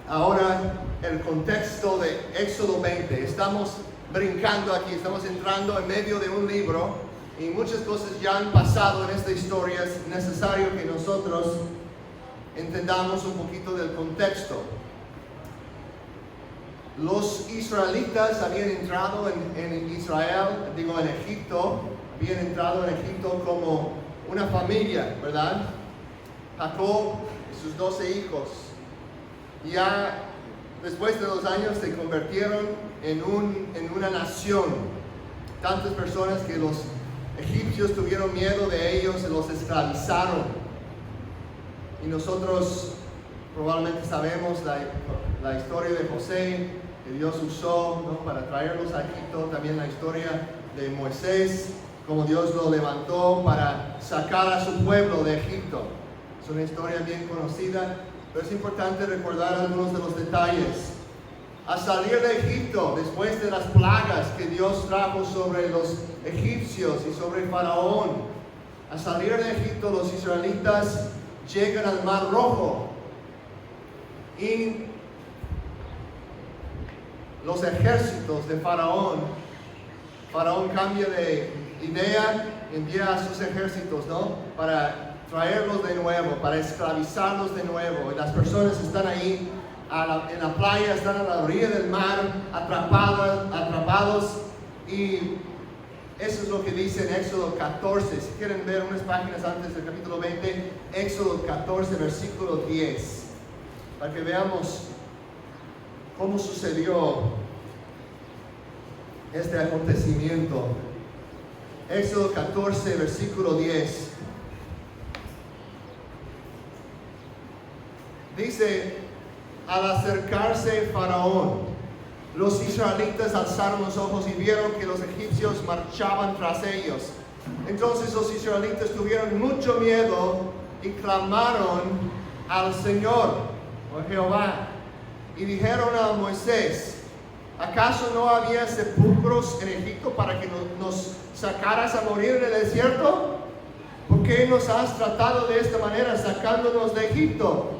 ahora el contexto de Éxodo 20. Estamos brincando aquí, estamos entrando en medio de un libro y muchas cosas ya han pasado en esta historia. Es necesario que nosotros entendamos un poquito del contexto. Los israelitas habían entrado en Israel, en Egipto, habían entrado en Egipto como una familia, ¿verdad? Jacob y sus 12 hijos. Ya después de 2 años se convirtieron en una nación. Tantas personas que los egipcios tuvieron miedo de ellos, se los esclavizaron. Y nosotros probablemente sabemos la historia de José, que Dios usó, ¿no?, para traerlos a Egipto. También la historia de Moisés, como Dios lo levantó para sacar a su pueblo de Egipto. Es una historia bien conocida, pero es importante recordar algunos de los detalles. Al salir de Egipto, después de las plagas que Dios trajo sobre los egipcios y sobre Faraón, al salir de Egipto, los israelitas llegan al Mar Rojo y los ejércitos de Faraón cambia de idea, envía a sus ejércitos, ¿no?, para traerlos de nuevo, para esclavizarlos de nuevo. Y las personas están ahí en la playa, están a la orilla del mar, atrapados. Y eso es lo que dice en Éxodo 14. Si quieren ver unas páginas antes del capítulo 20, Éxodo 14, versículo 10, para que veamos cómo sucedió este acontecimiento. Éxodo 14, versículo 10. Dice: al acercarse Faraón, los israelitas alzaron los ojos y vieron que los egipcios marchaban tras ellos. Entonces los israelitas tuvieron mucho miedo y clamaron al Señor, o Jehová, y dijeron a Moisés: ¿acaso no había sepulcros en Egipto para que nos sacaras a morir en el desierto? ¿Por qué nos has tratado de esta manera, sacándonos de Egipto?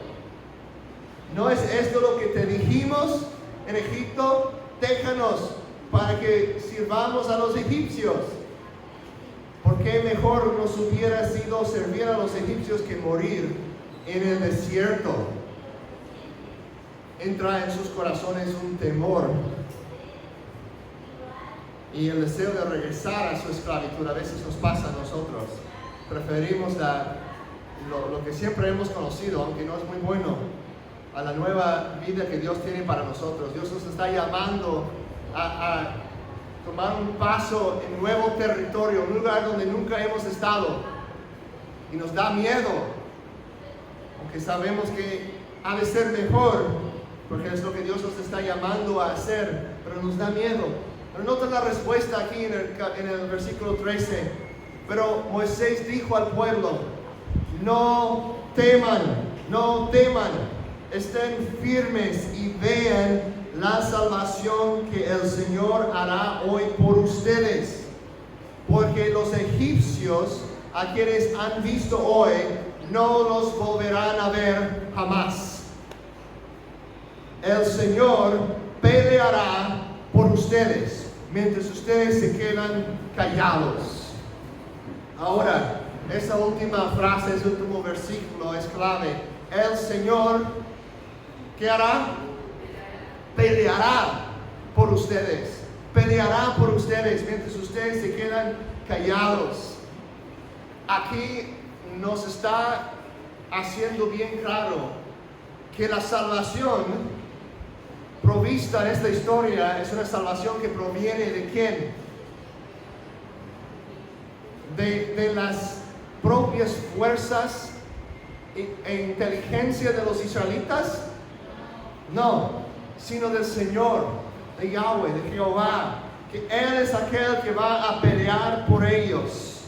¿No es esto lo que te dijimos en Egipto? Déjanos para que sirvamos a los egipcios. ¿Por qué mejor nos hubiera sido servir a los egipcios que morir en el desierto? Entra en sus corazones un temor y el deseo de regresar a su esclavitud. A veces nos pasa a nosotros. Preferimos lo que siempre hemos conocido, aunque no es muy bueno, a la nueva vida que Dios tiene para nosotros. Dios nos está llamando a tomar un paso en nuevo territorio, un lugar donde nunca hemos estado. Y nos da miedo, aunque sabemos que ha de ser mejor, porque es lo que Dios nos está llamando a hacer, pero nos da miedo. Pero nota la respuesta aquí en el versículo 13. Pero Moisés dijo al pueblo: no teman, estén firmes y vean la salvación que el Señor hará hoy por ustedes. Porque los egipcios a quienes han visto hoy no los volverán a ver jamás. El Señor peleará por ustedes mientras ustedes se quedan callados. Ahora, esa última frase, ese último versículo es clave. El Señor, ¿qué hará? Peleará por ustedes. Peleará por ustedes mientras ustedes se quedan callados. Aquí nos está haciendo bien claro que la salvación provista en esta historia es una salvación que proviene ¿de quién? De las propias fuerzas e inteligencia de los israelitas. No, sino del Señor, de Yahweh, de Jehová, que Él es aquel que va a pelear por ellos,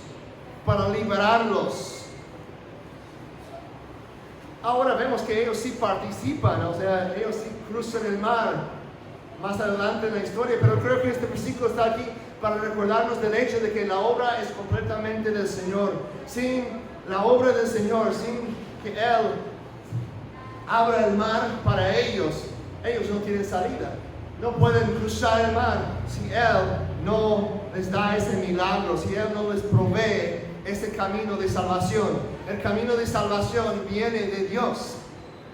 para liberarlos. Ahora vemos que ellos sí participan, o sea, ellos sí cruzan el mar más adelante en la historia, pero creo que este versículo está aquí para recordarnos del hecho de que la obra es completamente del Señor. Sin la obra del Señor, sin que Él abra el mar para ellos, ellos no tienen salida. No pueden cruzar el mar si Él no les da ese milagro, si Él no les provee ese camino de salvación. El camino de salvación viene de Dios.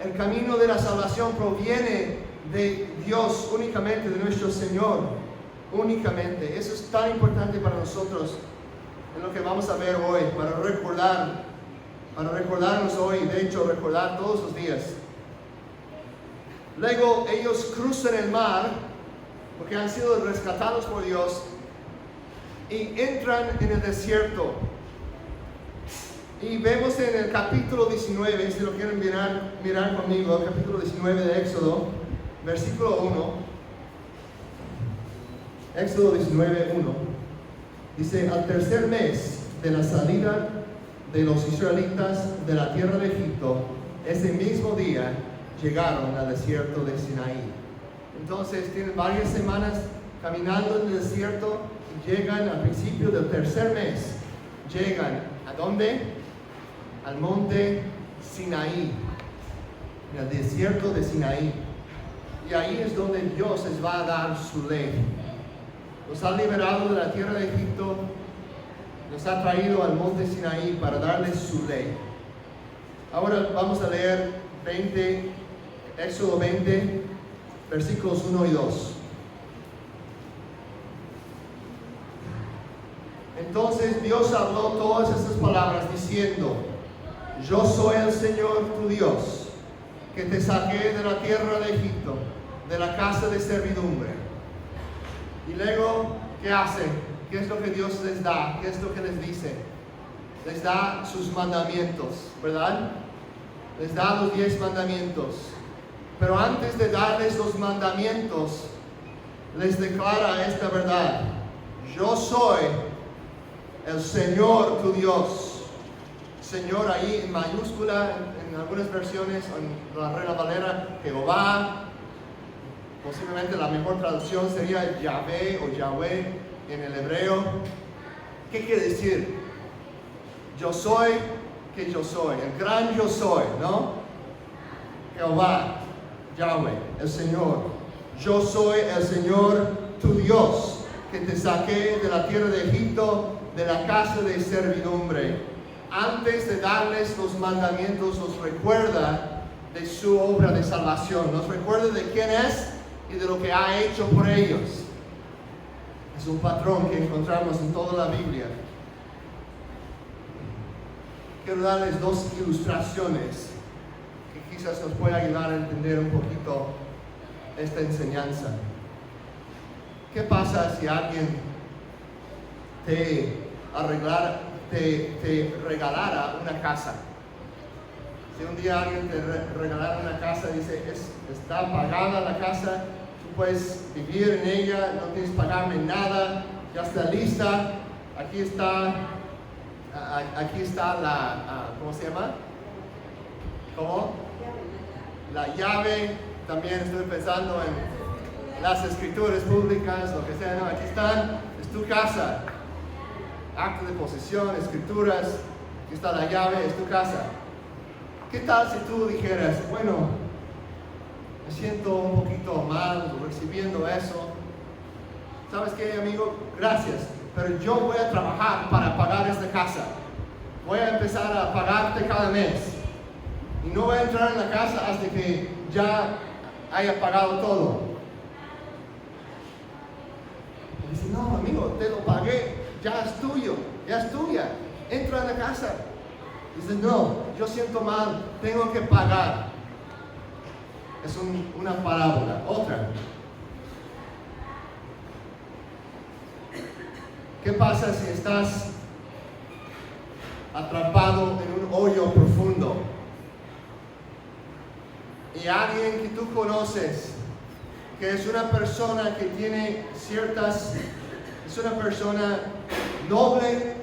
El camino de la salvación proviene de Dios, únicamente de nuestro Señor. Únicamente. Eso es tan importante para nosotros en lo que vamos a ver hoy, para recordarnos hoy, de hecho recordar todos los días. Luego ellos cruzan el mar porque han sido rescatados por Dios y entran en el desierto. Y vemos en el capítulo 19, si lo quieren mirar conmigo, el capítulo 19 de Éxodo, versículo 1. Éxodo 19, 1. Dice, al tercer mes de la salida de los israelitas de la tierra de Egipto, ese mismo día llegaron al desierto de Sinaí. Entonces tienen varias semanas caminando en el desierto y llegan al principio del tercer mes. Llegan ¿a dónde? Al monte Sinaí, en el desierto de Sinaí. Y ahí es donde Dios les va a dar su ley. Los ha liberado de la tierra de Egipto, los ha traído al monte Sinaí para darles su ley. Ahora vamos a leer Éxodo 20, versículos 1 y 2. Entonces Dios habló todas estas palabras diciendo, yo soy el Señor tu Dios, que te saqué de la tierra de Egipto, de la casa de servidumbre. Y luego, ¿qué hace? ¿Qué es lo que Dios les da? ¿Qué es lo que les dice? Les da sus mandamientos, ¿verdad? Les da los 10 mandamientos. Pero antes de darles los mandamientos, les declara esta verdad. Yo soy el Señor tu Dios. Señor ahí en mayúscula, en algunas versiones, en la Reina Valera, Jehová. Posiblemente la mejor traducción sería Yahvé o Yahweh en el hebreo. ¿Qué quiere decir? Yo soy que yo soy, el gran yo soy, ¿no? Jehová, Yahweh, el Señor. Yo soy el Señor tu Dios, que te saqué de la tierra de Egipto, de la casa de servidumbre. Antes de darles los mandamientos, los recuerda de su obra de salvación. Nos recuerda de quién es y de lo que ha hecho por ellos. Es un patrón que encontramos en toda la Biblia. Quiero darles 2 ilustraciones que quizás nos pueda ayudar a entender un poquito esta enseñanza. ¿Qué pasa si alguien te regalara una casa? Si un día alguien te regalara una casa y dice, está pagada la casa, tú puedes vivir en ella, no tienes que pagarme nada, ya está lista, aquí está la, ¿cómo se llama? ¿Cómo? La llave. También estoy pensando en las escrituras públicas, lo que sea, no, aquí están, es tu casa. Acto de posesión, escrituras, aquí está la llave, es tu casa. ¿Qué tal si tú dijeras, bueno, me siento un poquito mal recibiendo eso? ¿Sabes qué, amigo? Gracias, pero yo voy a trabajar para pagar esta casa. Voy a empezar a pagarte cada mes. Y no voy a entrar en la casa hasta que ya haya pagado todo. Y dice, no, amigo, te lo pagué, ya es tuyo, ya es tuya. Entra en la casa. Dice, no, yo siento mal, tengo que pagar. Es una parábola. Otra. ¿Qué pasa si estás atrapado en un hoyo profundo y alguien que tú conoces, que es una persona que tiene es una persona noble,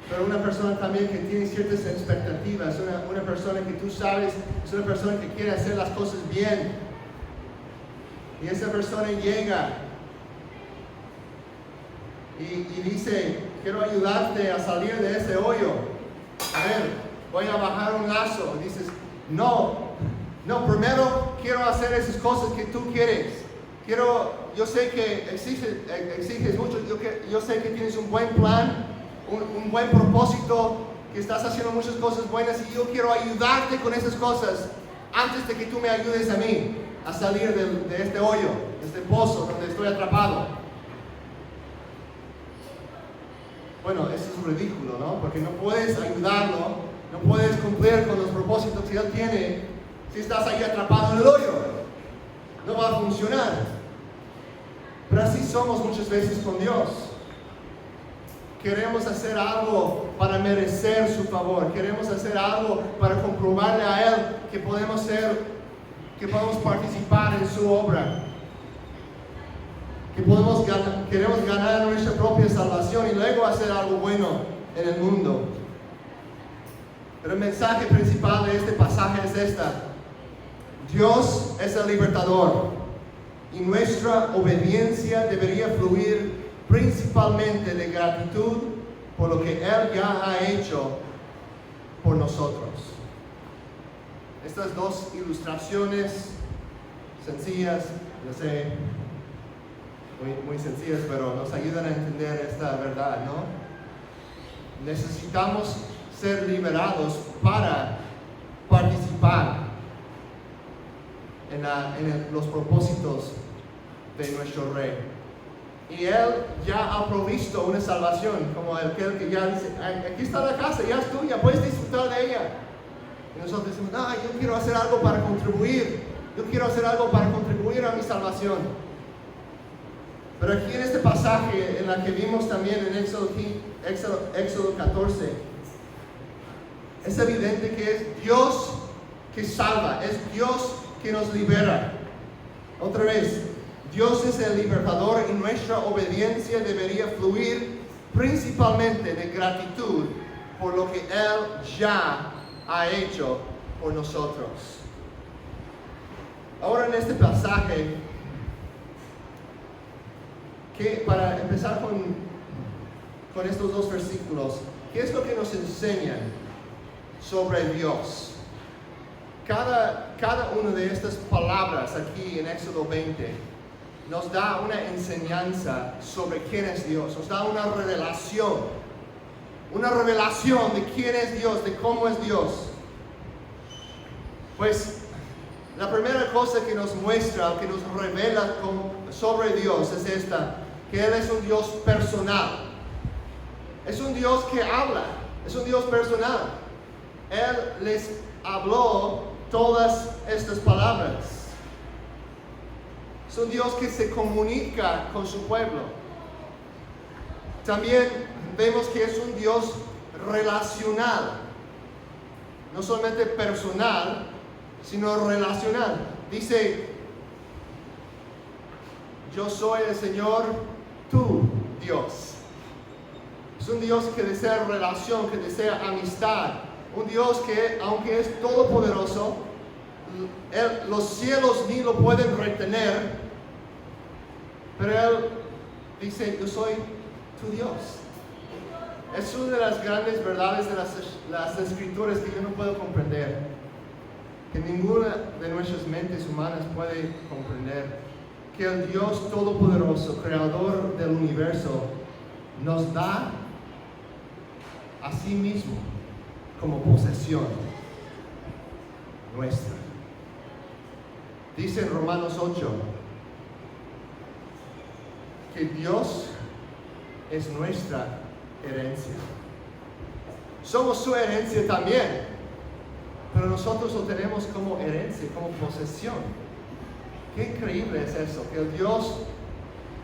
pero una persona también que tiene ciertas expectativas, una persona que tú sabes, es una persona que quiere hacer las cosas bien, y esa persona llega y dice, quiero ayudarte a salir de ese hoyo, a ver, voy a bajar un lazo, y dices, no, No, primero quiero hacer esas cosas que tú quieres. Yo sé que exiges mucho, yo sé que tienes un buen plan, un buen propósito, que estás haciendo muchas cosas buenas y yo quiero ayudarte con esas cosas antes de que tú me ayudes a mí a salir de este hoyo, de este pozo donde estoy atrapado. Bueno, eso es ridículo, ¿no? Porque no puedes ayudarlo, no puedes cumplir con los propósitos que Él tiene si estás ahí atrapado en el hoyo. No va a funcionar. Pero así somos muchas veces con Dios. Queremos hacer algo para merecer su favor. Queremos hacer algo para comprobarle a Él que podemos participar en su obra. Queremos ganar nuestra propia salvación y luego hacer algo bueno en el mundo. Pero el mensaje principal de este pasaje es esta: Dios es el libertador y nuestra obediencia debería fluir principalmente de gratitud por lo que Él ya ha hecho por nosotros. Estas dos ilustraciones sencillas, yo sé, muy sencillas, pero nos ayudan a entender esta verdad, ¿no? Necesitamos ser liberados para participar en los propósitos de nuestro Rey. Y Él ya ha provisto una salvación, como aquel que ya dice: aquí está la casa, ya es tuya, puedes disfrutar de ella. Y nosotros decimos: yo quiero hacer algo para contribuir, a mi salvación. Pero aquí en este pasaje, en la que vimos también en Éxodo 14, es evidente que es Dios que salva, es Dios que nos libera. Otra vez, Dios es el libertador y nuestra obediencia debería fluir principalmente de gratitud por lo que Él ya ha hecho por nosotros. Ahora en este pasaje, para empezar con estos dos versículos, ¿qué es lo que nos enseñan sobre Dios? Cada una de estas palabras aquí en Éxodo 20 nos da una enseñanza sobre quién es Dios, nos da una revelación de quién es Dios, de cómo es Dios. Pues la primera cosa que nos muestra, que nos revela sobre Dios es esta: que Él es un Dios personal. Es un Dios que habla, es un Dios personal. Él les habló todas estas palabras. Es un Dios que se comunica con su pueblo. También vemos que es un Dios relacional. No solamente personal, sino relacional. Dice: yo soy el Señor, tu Dios. Es un Dios que desea relación, que desea amistad. Un Dios que, aunque es todopoderoso, los cielos ni lo pueden retener, pero Él dice: yo soy tu Dios. Es una de las grandes verdades de las Escrituras que yo no puedo comprender, que ninguna de nuestras mentes humanas puede comprender. Que el Dios todopoderoso, creador del universo, nos da a sí mismo como posesión nuestra. Dice en Romanos 8 que Dios es nuestra herencia. Somos su herencia también, pero nosotros lo tenemos como herencia, como posesión. Qué increíble es eso, que el Dios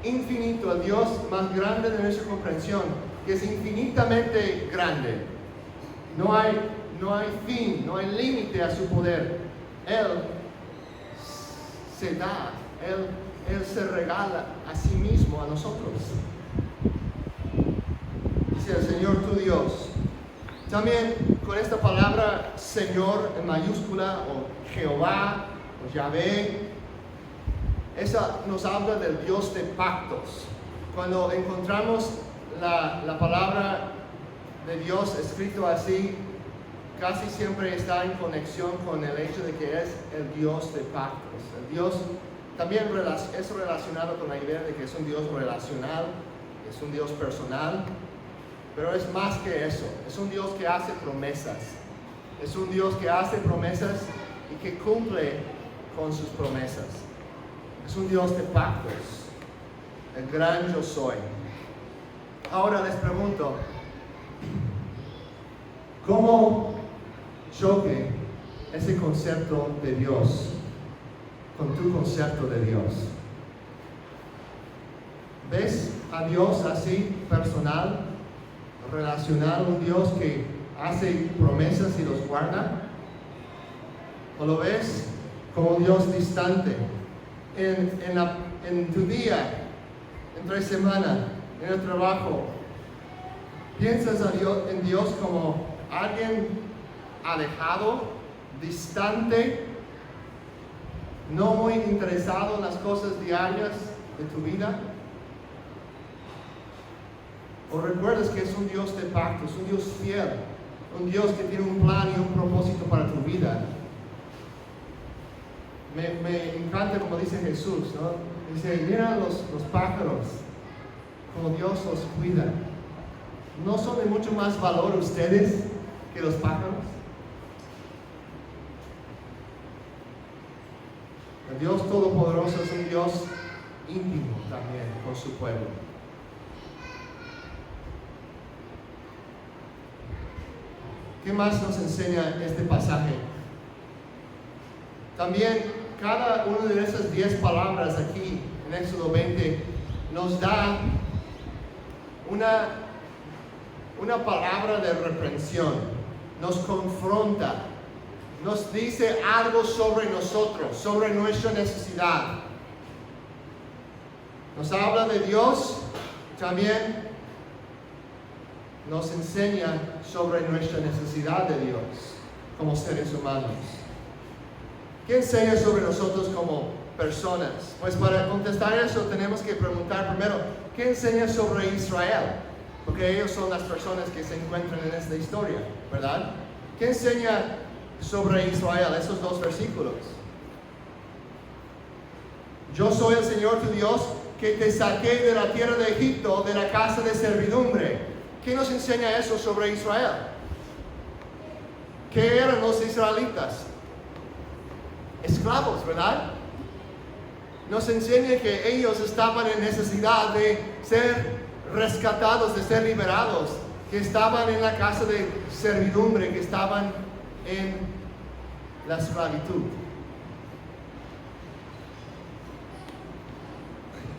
infinito, el Dios más grande de nuestra comprensión, que es infinitamente grande, no hay fin, no hay límite a su poder. Él se da, Él se regala a sí mismo a nosotros. Dice el Señor tu Dios. También con esta palabra Señor en mayúscula, o Jehová, o Yahvé, esa nos habla del Dios de pactos. Cuando encontramos la palabra de Dios escrito así, casi siempre está en conexión con el hecho de que es el Dios de pactos. El Dios también es relacionado con la idea de que es un Dios relacional, es un Dios personal, pero es más que eso. Es un Dios que hace promesas. Es un Dios que hace promesas y que cumple con sus promesas. Es un Dios de pactos, el gran yo soy. Ahora les pregunto, ¿cómo choque ese concepto de Dios con tu concepto de Dios? ¿Ves a Dios así personal, relacional, un Dios que hace promesas y los guarda? ¿O lo ves como un Dios distante? En tu día, entre semana, en el trabajo, ¿piensas en Dios como alguien alejado, distante, no muy interesado en las cosas diarias de tu vida? ¿O recuerdas que es un Dios de pactos, un Dios fiel, un Dios que tiene un plan y un propósito para tu vida? Me encanta como dice Jesús, ¿no? Dice, mira los pájaros, como Dios los cuida. ¿No son de mucho más valor ustedes que los pájaros? El Dios Todopoderoso es un Dios íntimo también con su pueblo. ¿Qué más nos enseña este pasaje? También cada una de esas 10 palabras aquí en Éxodo 20 nos da una palabra de reprensión, nos confronta, nos dice algo sobre nosotros, sobre nuestra necesidad. Nos habla de Dios, también nos enseña sobre nuestra necesidad de Dios como seres humanos. ¿Qué enseña sobre nosotros como personas? Pues para contestar eso tenemos que preguntar primero, ¿qué enseña sobre Israel? Porque ellos son las personas que se encuentran en esta historia, ¿verdad? ¿Qué enseña sobre Israel esos 2 versículos? Yo soy el Señor tu Dios que te saqué de la tierra de Egipto, de la casa de servidumbre. ¿Qué nos enseña eso sobre Israel? ¿Qué eran los israelitas? Esclavos, ¿verdad? Nos enseña que ellos estaban en necesidad de ser rescatados, de ser liberados, que estaban en la casa de servidumbre, que estaban en la esclavitud.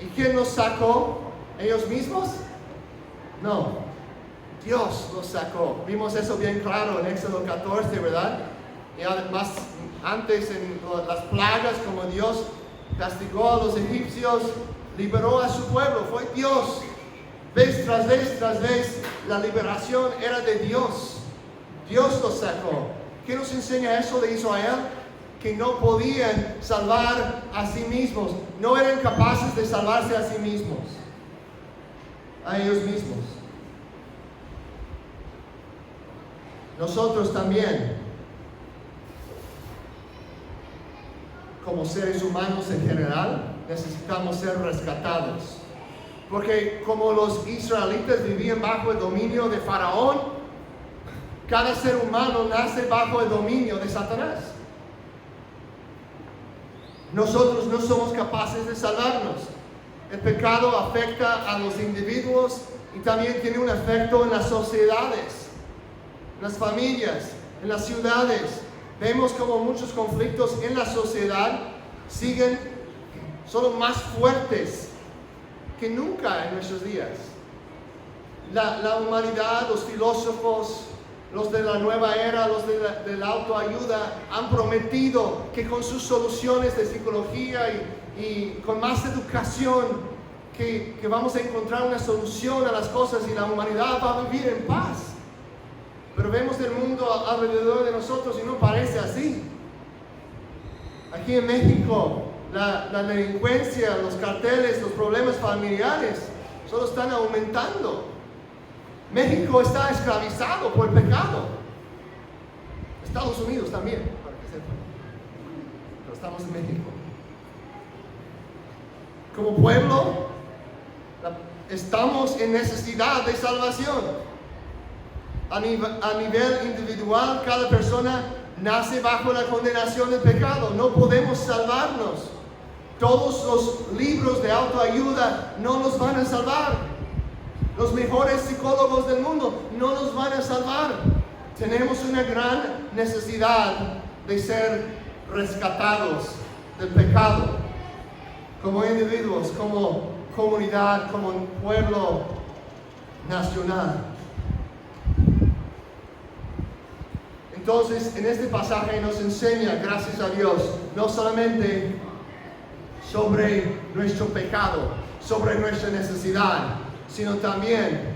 ¿Y quién los sacó? ¿Ellos mismos? No, Dios los sacó. Vimos eso bien claro en Éxodo 14, ¿verdad? Y además, antes en las plagas, como Dios castigó a los egipcios, liberó a su pueblo, fue Dios. Vez tras vez, la liberación era de Dios. Dios los sacó. ¿Qué nos enseña eso de Israel? Que no podían salvar a sí mismos. No eran capaces de salvarse a sí mismos. A ellos mismos. Nosotros también, como seres humanos en general, necesitamos ser rescatados. Porque como los israelitas vivían bajo el dominio de Faraón, cada ser humano nace bajo el dominio de Satanás. Nosotros no somos capaces de salvarnos. El pecado afecta a los individuos y también tiene un efecto en las sociedades, en las familias, en las ciudades. Vemos como muchos conflictos en la sociedad son más fuertes que nunca en nuestros días. La humanidad, los filósofos, los de la nueva era, los de la autoayuda, han prometido que con sus soluciones de psicología y con más educación, que vamos a encontrar una solución a las cosas y la humanidad va a vivir en paz. Pero vemos el mundo alrededor de nosotros y no parece así. Aquí en México, la delincuencia, los carteles, los problemas familiares solo están aumentando. México está esclavizado por el pecado. Estados Unidos también, para que sepan. Pero estamos en México. Como pueblo, estamos en necesidad de salvación. A nivel individual, cada persona nace bajo la condenación del pecado. No podemos salvarnos. Todos los libros de autoayuda no nos van a salvar. Los mejores psicólogos del mundo no nos van a salvar. Tenemos una gran necesidad de ser rescatados del pecado. Como individuos, como comunidad, como un pueblo nacional. Entonces, en este pasaje nos enseña, gracias a Dios, no solamente sobre nuestro pecado, sobre nuestra necesidad, sino también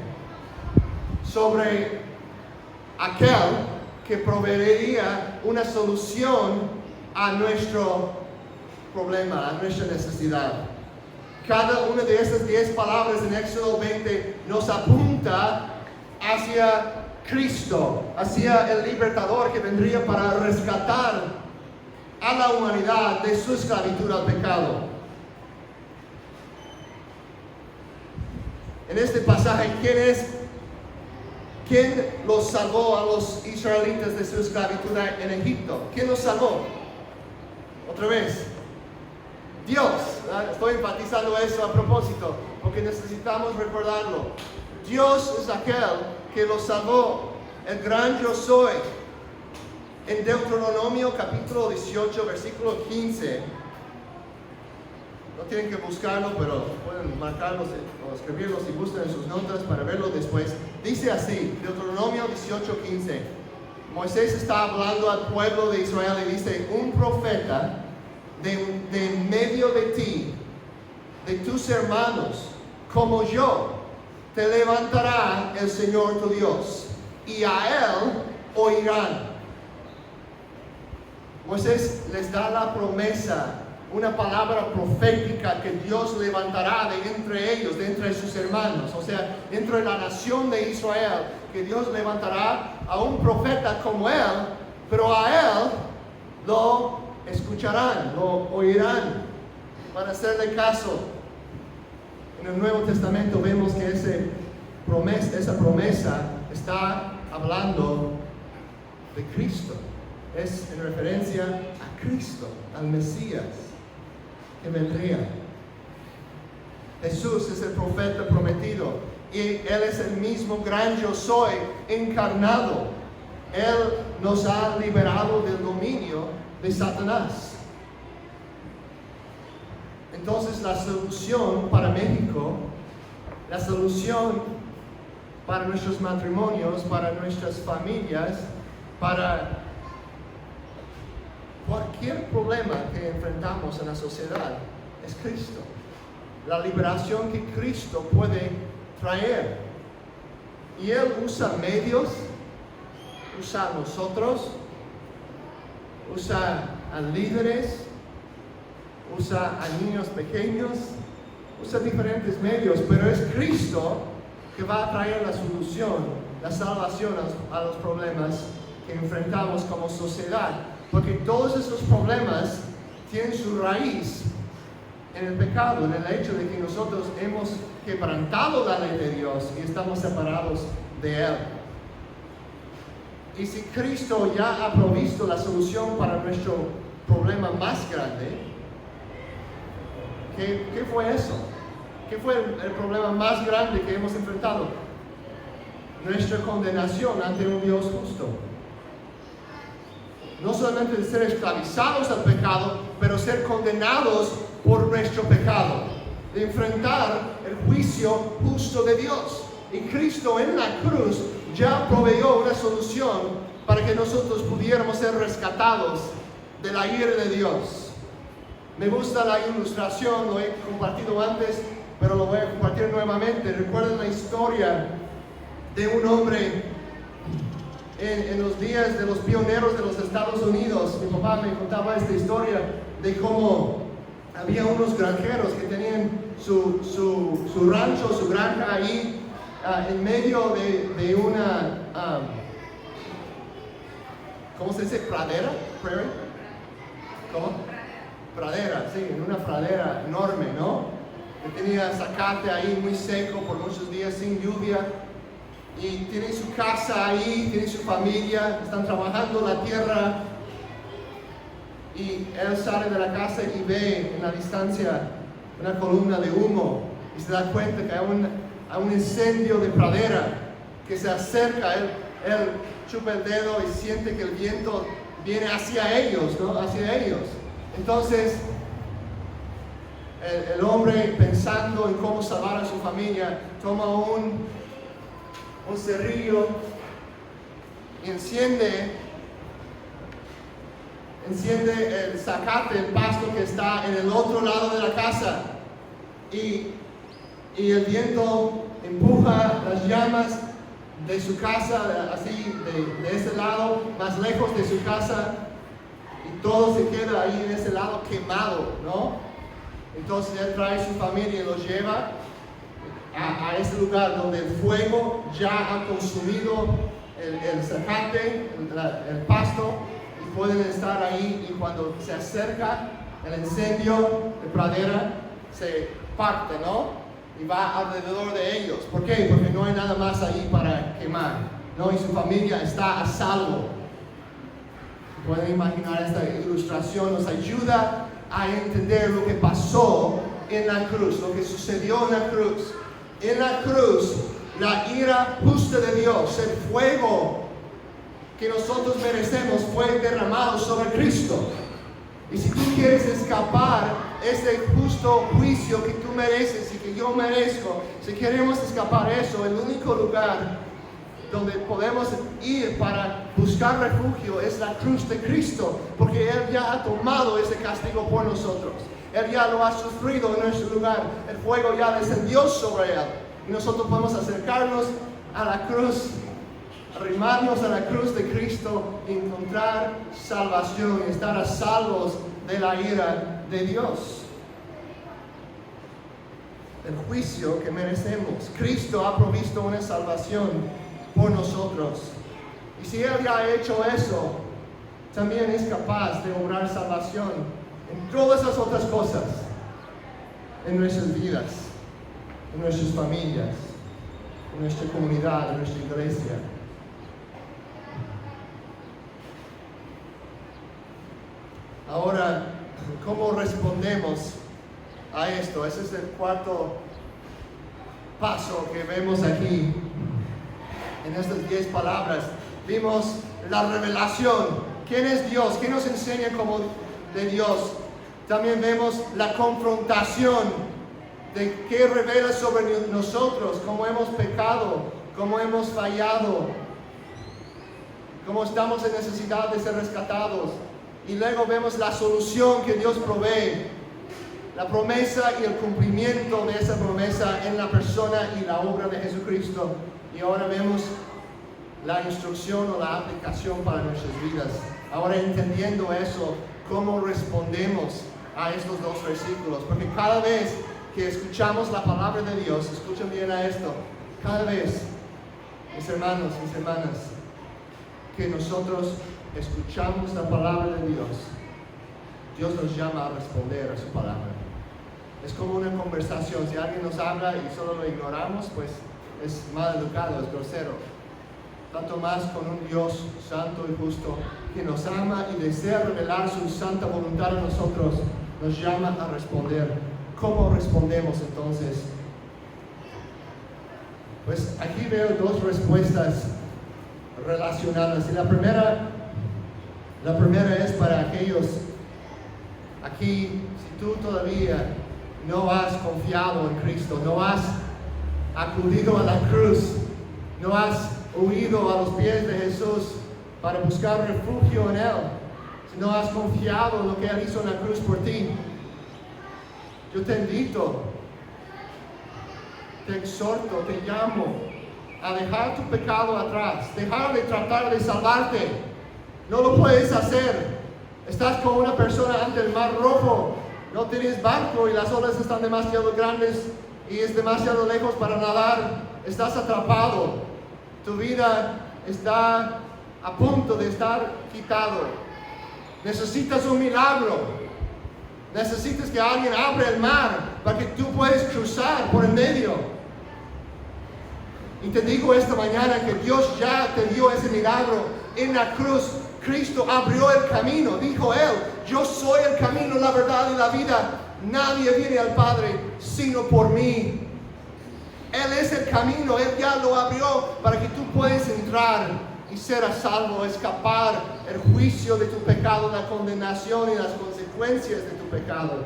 sobre aquel que proveería una solución a nuestro problema, a nuestra necesidad. Cada una de estas 10 palabras en Éxodo 20 nos apunta hacia Cristo, hacia el libertador que vendría para rescatar a la humanidad de su esclavitud al pecado. En este pasaje, ¿quién los salvó a los israelitas de su esclavitud en Egipto? ¿Quién los salvó? Otra vez, Dios. Estoy enfatizando eso a propósito, porque necesitamos recordarlo. Dios es aquel que los salvó, el gran yo soy. En Deuteronomio capítulo 18, versículo 15, no tienen que buscarlo, pero pueden marcarlos o escribirlos si gustan en sus notas para verlo después. Dice así, Deuteronomio 18, 15. Moisés está hablando al pueblo de Israel y dice: un profeta de en medio de ti, de tus hermanos, como yo, te levantará el Señor tu Dios, y a Él oirán. Moisés les da la promesa, una palabra profética que Dios levantará de entre ellos, de entre sus hermanos, o sea, dentro de la nación de Israel, que Dios levantará a un profeta como Él, pero a Él lo escucharán, lo oirán, van a hacerle caso. En el Nuevo Testamento vemos que esa promesa está hablando de Cristo. Es en referencia a Cristo, al Mesías que vendría. Jesús es el profeta prometido y Él es el mismo gran yo soy encarnado. Él nos ha liberado del dominio de Satanás. Entonces la solución para México, la solución para nuestros matrimonios, para nuestras familias, para cualquier problema que enfrentamos en la sociedad es Cristo. La liberación que Cristo puede traer. Y Él usa medios, usa a nosotros, usa a líderes, usa a niños pequeños, usa diferentes medios, pero es Cristo que va a traer la solución, la salvación a los problemas que enfrentamos como sociedad. Porque todos esos problemas tienen su raíz en el pecado, en el hecho de que nosotros hemos quebrantado la ley de Dios y estamos separados de Él. Y si Cristo ya ha provisto la solución para nuestro problema más grande, ¿qué fue eso? ¿Qué fue el problema más grande que hemos enfrentado? Nuestra condenación ante un Dios justo. No solamente de ser esclavizados al pecado, pero ser condenados por nuestro pecado. De enfrentar el juicio justo de Dios. Y Cristo en la cruz ya proveyó una solución para que nosotros pudiéramos ser rescatados de la ira de Dios. Me gusta la ilustración, lo he compartido antes, pero lo voy a compartir nuevamente. Recuerden la historia de un hombre en los días de los pioneros de los Estados Unidos. Mi papá me contaba esta historia de cómo había unos granjeros que tenían su rancho, su granja ahí en medio de una ¿cómo se dice? ¿Pradera? ¿Prairie? ¿Cómo? Pradera, sí, en una pradera enorme, ¿no? Que tenía zacate ahí muy seco por muchos días sin lluvia. Y tiene su casa ahí, tiene su familia, están trabajando la tierra. Y él sale de la casa y ve en la distancia una columna de humo. Y se da cuenta que hay un incendio de pradera que se acerca. Él chupa el dedo y siente que el viento viene hacia ellos, ¿no? Hacia ellos. Entonces, el hombre, pensando en cómo salvar a su familia, toma un cerrillo y enciende el zacate, el pasto que está en el otro lado de la casa. Y el viento empuja las llamas de su casa, así de ese lado, más lejos de su casa, y todo se queda ahí en ese lado quemado, ¿no? Entonces él trae su familia y los lleva a ese lugar donde el fuego ya ha consumido el zacate, el pasto, y pueden estar ahí. Y cuando se acerca el incendio de pradera, se parte, ¿no? Y va alrededor de ellos. ¿Por qué? Porque no hay nada más ahí para quemar, ¿no? Y su familia está a salvo. Pueden imaginar esta ilustración, nos ayuda a entender lo que pasó en la cruz, lo que sucedió en la cruz. En la cruz, la ira justa de Dios, el fuego que nosotros merecemos, fue derramado sobre Cristo. Y si tú quieres escapar ese justo juicio que tú mereces y que yo merezco, si queremos escapar eso, el único lugar donde podemos ir para buscar refugio es la cruz de Cristo, porque Él ya ha tomado ese castigo por nosotros. Él ya lo ha sufrido en nuestro lugar. El fuego ya descendió sobre Él. Y nosotros podemos acercarnos a la cruz, arrimarnos a la cruz de Cristo, encontrar salvación y estar a salvos de la ira de Dios. El juicio que merecemos. Cristo ha provisto una salvación por nosotros. Y si Él ya ha hecho eso, también es capaz de obrar salvación en todas las otras cosas, en nuestras vidas, en nuestras familias, en nuestra comunidad, en nuestra iglesia. Ahora, ¿cómo respondemos a esto? Ese es el cuarto paso que vemos aquí. En estas 10 palabras vimos la revelación. ¿Quién es Dios? ¿Qué nos enseña como de Dios? También vemos la confrontación de qué revela sobre nosotros, cómo hemos pecado, cómo hemos fallado, cómo estamos en necesidad de ser rescatados. Y luego vemos la solución que Dios provee, la promesa y el cumplimiento de esa promesa en la persona y la obra de Jesucristo. Y ahora vemos la instrucción o la aplicación para nuestras vidas. Ahora, entendiendo eso, ¿cómo respondemos a estos dos versículos? Porque cada vez que escuchamos la palabra de Dios, escuchen bien a esto, cada vez, mis hermanos, mis hermanas, que nosotros escuchamos la palabra de Dios, Dios nos llama a responder a su palabra. Es como una conversación. Si alguien nos habla y solo lo ignoramos, pues es mal educado, es grosero. Tanto más con un Dios santo y justo que nos ama y desea revelar su santa voluntad a nosotros, nos llama a responder. ¿Cómo respondemos entonces? Pues aquí veo dos respuestas relacionadas. Y la primera es para aquellos aquí, si tú todavía no has confiado en Cristo, no has acudido a la cruz, no has huido a los pies de Jesús para buscar refugio en Él, si no has confiado en lo que Él hizo en la cruz por ti, yo te invito, te exhorto, te llamo a dejar tu pecado atrás, dejar de tratar de salvarte. No lo puedes hacer. Estás como una persona ante el mar rojo, no tienes barco y las olas están demasiado grandes y es demasiado lejos para nadar. Estás atrapado. Tu vida está a punto de estar quitado. Necesitas un milagro. Necesitas que alguien abra el mar para que tú puedas cruzar por el medio. Y te digo esta mañana que Dios ya te dio ese milagro en la cruz. Cristo abrió el camino. Dijo Él, yo soy el camino, la verdad y la vida. Nadie viene al Padre sino por mí. Él es el camino. Él ya lo abrió para que tú puedas entrar y ser a salvo, escapar el juicio de tu pecado, la condenación y las consecuencias de tu pecado.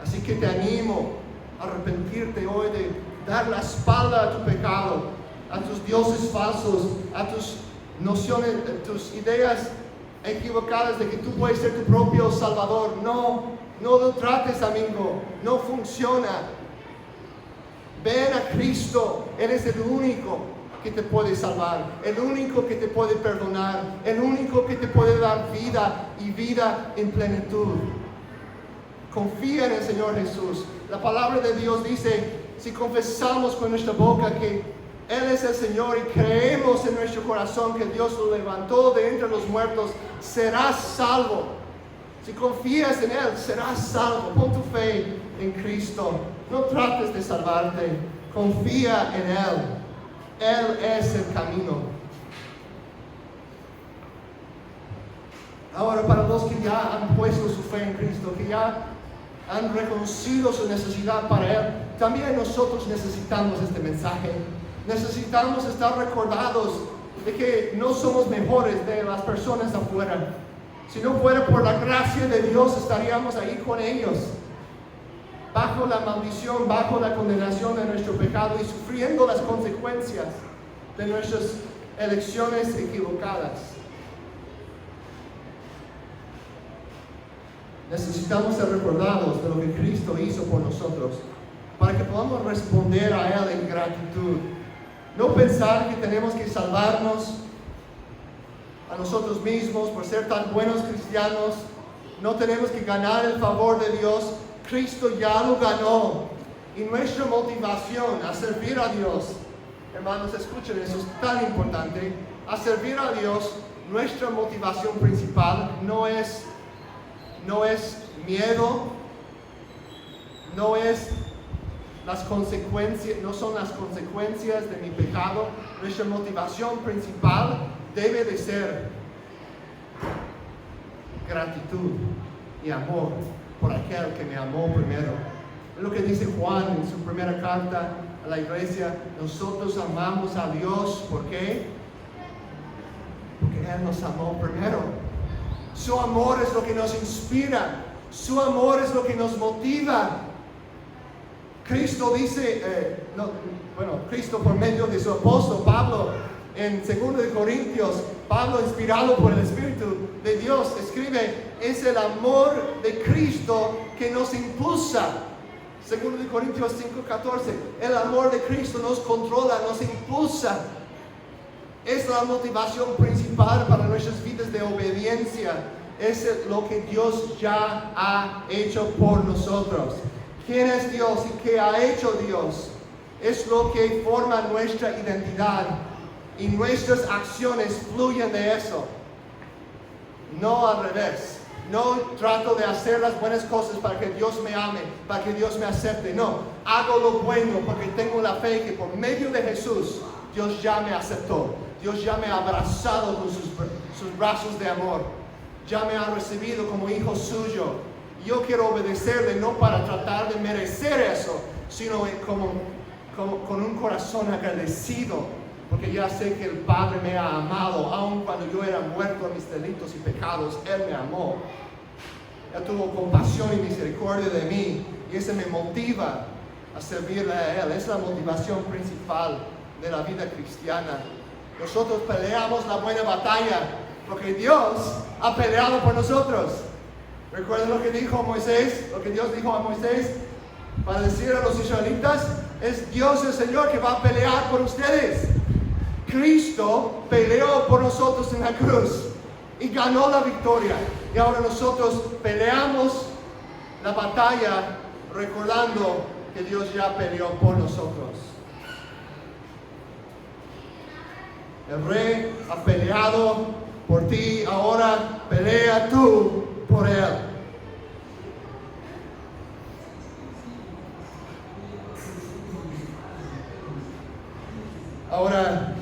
Así que te animo a arrepentirte hoy de dar la espalda a tu pecado, a tus dioses falsos, a tus nociones, a tus ideas equivocadas de que tú puedes ser tu propio salvador. No lo trates, amigo, no funciona. Ven a Cristo. Él es el único que te puede salvar, el único que te puede perdonar, el único que te puede dar vida y vida en plenitud. Confía en el Señor Jesús. La palabra de Dios dice, si confesamos con nuestra boca que Él es el Señor y creemos en nuestro corazón que Dios lo levantó de entre los muertos, serás salvo. Si confías en Él, serás salvo. Pon tu fe en Cristo. No trates de salvarte. Confía en Él. Él es el camino. Ahora, para los que ya han puesto su fe en Cristo, que ya han reconocido su necesidad para Él, también nosotros necesitamos este mensaje. Necesitamos estar recordados de que no somos mejores de las personas afuera. Si no fuera por la gracia de Dios, estaríamos ahí con ellos, bajo la maldición, bajo la condenación de nuestro pecado y sufriendo las consecuencias de nuestras elecciones equivocadas. Necesitamos ser recordados de lo que Cristo hizo por nosotros, para que podamos responder a Él en gratitud. No pensar que tenemos que salvarnos a nosotros mismos por ser tan buenos cristianos. No tenemos que ganar el favor de Dios. Cristo ya lo ganó. Y nuestra motivación a servir a Dios, hermanos, escuchen, eso es tan importante. A servir a Dios, nuestra motivación principal no es miedo, no son las consecuencias de mi pecado. Nuestra motivación principal debe de ser gratitud y amor por aquel que me amó primero. Es lo que dice Juan en su primera carta a la iglesia. Nosotros amamos a Dios, ¿por qué? Porque Él nos amó primero. Su amor es lo que nos inspira. Su amor es lo que nos motiva. Cristo dice, Cristo por medio de su apóstol Pablo, en 2 Corintios, Pablo, inspirado por el Espíritu de Dios, escribe, es el amor de Cristo que nos impulsa. 2 Corintios 5:14, el amor de Cristo nos controla, nos impulsa. Es la motivación principal para nuestras vidas de obediencia. Es lo que Dios ya ha hecho por nosotros. ¿Quién es Dios y qué ha hecho Dios? Es lo que forma nuestra identidad y nuestras acciones fluyen de eso. No al revés. No trato de hacer las buenas cosas para que Dios me ame, para que Dios me acepte. No, hago lo bueno porque tengo la fe que por medio de Jesús Dios ya me aceptó. Dios ya me ha abrazado con sus brazos de amor. Ya me ha recibido como hijo suyo. Yo quiero obedecerle no para tratar de merecer eso, sino con un corazón agradecido, porque ya sé que el Padre me ha amado, aun cuando yo era muerto en mis delitos y pecados, Él me amó. Él tuvo compasión y misericordia de mí, y eso me motiva a servirle a Él. Es la motivación principal de la vida cristiana. Nosotros peleamos la buena batalla, porque Dios ha peleado por nosotros. ¿Recuerdan lo que dijo Moisés? Lo que Dios dijo a Moisés para decir a los israelitas, es Dios el Señor que va a pelear por ustedes. Cristo peleó por nosotros en la cruz y ganó la victoria. Y ahora nosotros peleamos la batalla recordando que Dios ya peleó por nosotros. El Rey ha peleado por ti, ahora pelea tú por Él. Ahora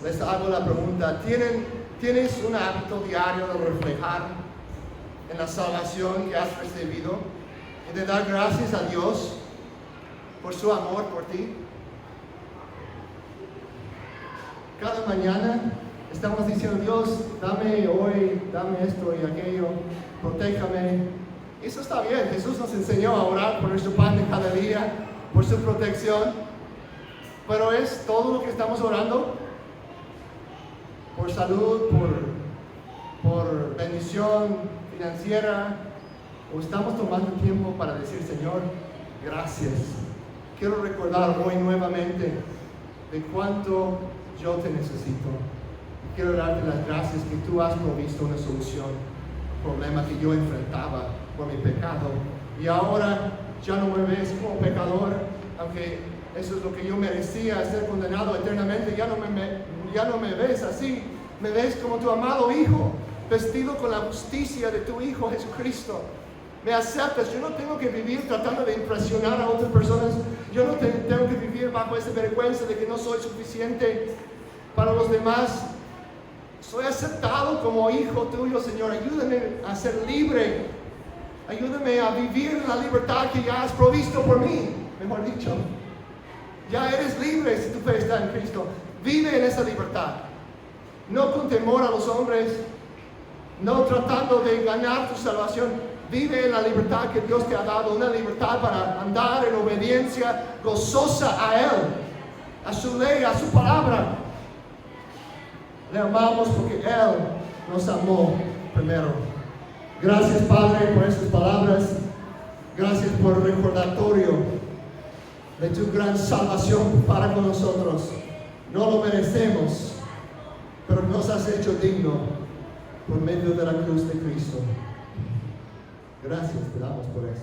les hago la pregunta, ¿tienes un hábito diario de reflejar en la salvación que has recibido y de dar gracias a Dios por su amor por ti? Cada mañana estamos diciendo, Dios, dame hoy, dame esto y aquello, protéjame. Eso está bien, Jesús nos enseñó a orar por nuestro pan de cada día, por su protección. Pero es todo lo que estamos orando, por salud, por bendición financiera, o estamos tomando tiempo para decir, Señor, gracias. Quiero recordar hoy nuevamente de cuánto yo te necesito. Quiero darte las gracias que tú has provisto una solución al problema que yo enfrentaba por mi pecado. Y ahora ya no me ves como pecador, aunque eso es lo que yo merecía, ser condenado eternamente. Ya no me ves así. Me ves como tu amado Hijo, vestido con la justicia de tu Hijo Jesucristo. Me aceptas. Yo no tengo que vivir tratando de impresionar a otras personas. Yo no tengo que vivir bajo esa vergüenza de que no soy suficiente para los demás. Soy aceptado como hijo tuyo, Señor. Ayúdame a ser libre. Ayúdame a vivir la libertad que ya has provisto por mí. Mejor dicho, ya eres libre si tu fe está en Cristo. Vive en esa libertad. No con temor a los hombres, no tratando de ganar tu salvación. Vive en la libertad que Dios te ha dado, una libertad para andar en obediencia gozosa a Él, a su ley, a su palabra. Le amamos porque Él nos amó primero. Gracias, Padre, por estas palabras. Gracias por el recordatorio de tu gran salvación para con nosotros. No lo merecemos, pero nos has hecho digno por medio de la cruz de Cristo. Gracias te damos por eso.